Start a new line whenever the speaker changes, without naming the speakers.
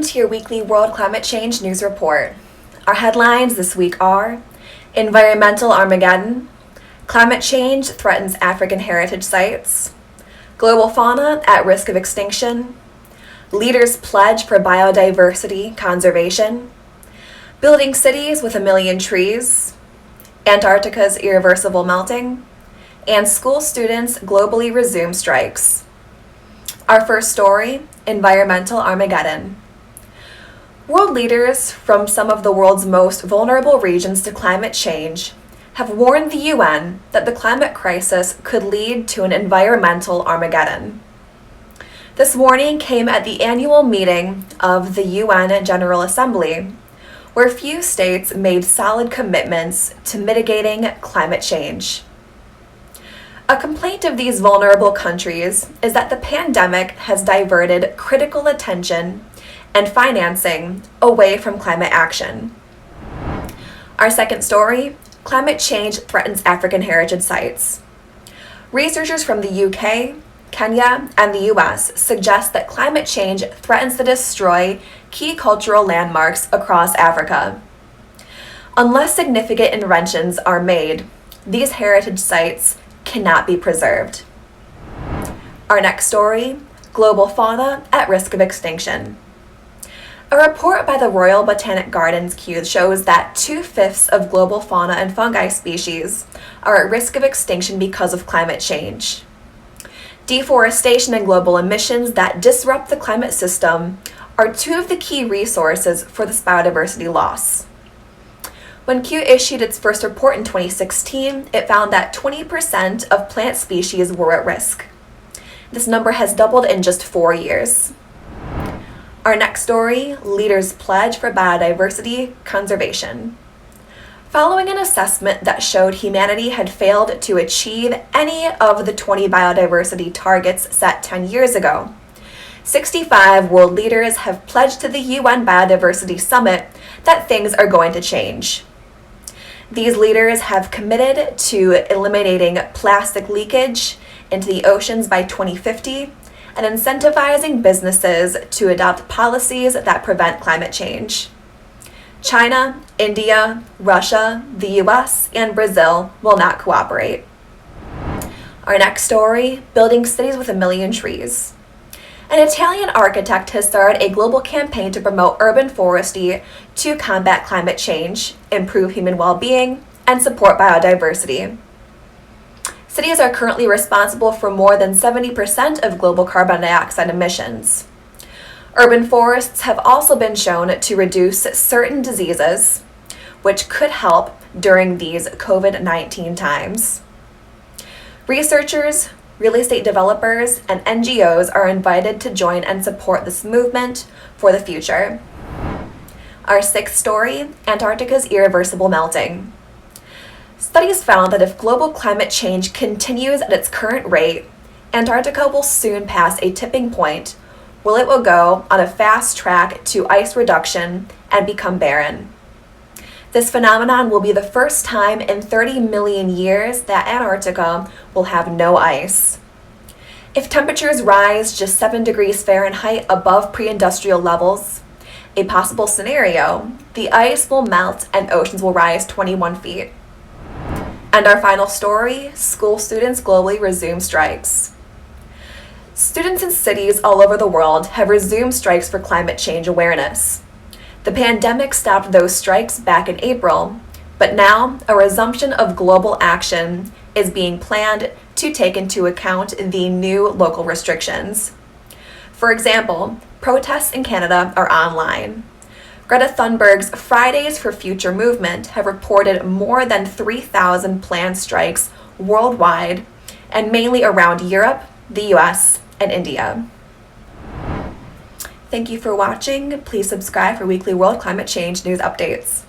to your weekly World Climate Change News Report. Our headlines this week are Environmental Armageddon, Climate Change Threatens African Heritage Sites, Global Fauna at Risk of Extinction, Leaders Pledge for Biodiversity Conservation, Building Cities with a Million Trees, Antarctica's irreversible melting, and school students globally resume strikes. Our first story, Environmental Armageddon. World leaders from some of the world's most vulnerable regions to climate change have warned the UN that the climate crisis could lead to an environmental Armageddon. This warning came at the annual meeting of the UN General Assembly, where few states made solid commitments to mitigating climate change. A complaint of these vulnerable countries is that the pandemic has diverted critical attention and financing away from climate action. Our second story, climate change threatens African heritage sites. Researchers from the UK, Kenya, and the US suggest that climate change threatens to destroy key cultural landmarks across Africa. Unless significant interventions are made, these heritage sites cannot be preserved. Our next story, global fauna at risk of extinction. A report by the Royal Botanic Gardens Kew shows that 2/5 of global fauna and fungi species are at risk of extinction because of climate change. Deforestation and global emissions that disrupt the climate system are two of the key resources for this biodiversity loss. When Kew issued its first report in 2016, it found that 20% of plant species were at risk. This number has doubled in just 4 years. Our next story, Leaders Pledge for Biodiversity Conservation. Following an assessment that showed humanity had failed to achieve any of the 20 biodiversity targets set 10 years ago, 65 world leaders have pledged to the UN Biodiversity Summit that things are going to change. These leaders have committed to eliminating plastic leakage into the oceans by 2050 and incentivizing businesses to adopt policies that prevent climate change. China, India, Russia, the US, and Brazil will not cooperate. Our next story, Building Cities with a Million Trees. An Italian architect has started a global campaign to promote urban forestry to combat climate change, improve human well-being, and support biodiversity. Cities are currently responsible for more than 70% of global carbon dioxide emissions. Urban forests have also been shown to reduce certain diseases, which could help during these COVID-19 times. Researchers, real estate developers, and NGOs are invited to join and support this movement for the future. Our sixth story, Antarctica's irreversible melting. Studies found that if global climate change continues at its current rate, Antarctica will soon pass a tipping point where it will go on a fast track to ice reduction and become barren. This phenomenon will be the first time in 30 million years that Antarctica will have no ice. If temperatures rise just 7 degrees Fahrenheit above pre-industrial levels, a possible scenario, the ice will melt and oceans will rise 21 feet. And our final story, school students globally resume strikes. Students in cities all over the world have resumed strikes for climate change awareness. The pandemic stopped those strikes back in April, but now a resumption of global action is being planned to take into account the new local restrictions. For example, protests in Canada are online. Greta Thunberg's Fridays for Future movement have reported more than 3,000 planned strikes worldwide, and mainly around Europe, the US, and India. Thank you for watching. Please subscribe for weekly World Climate Change news updates.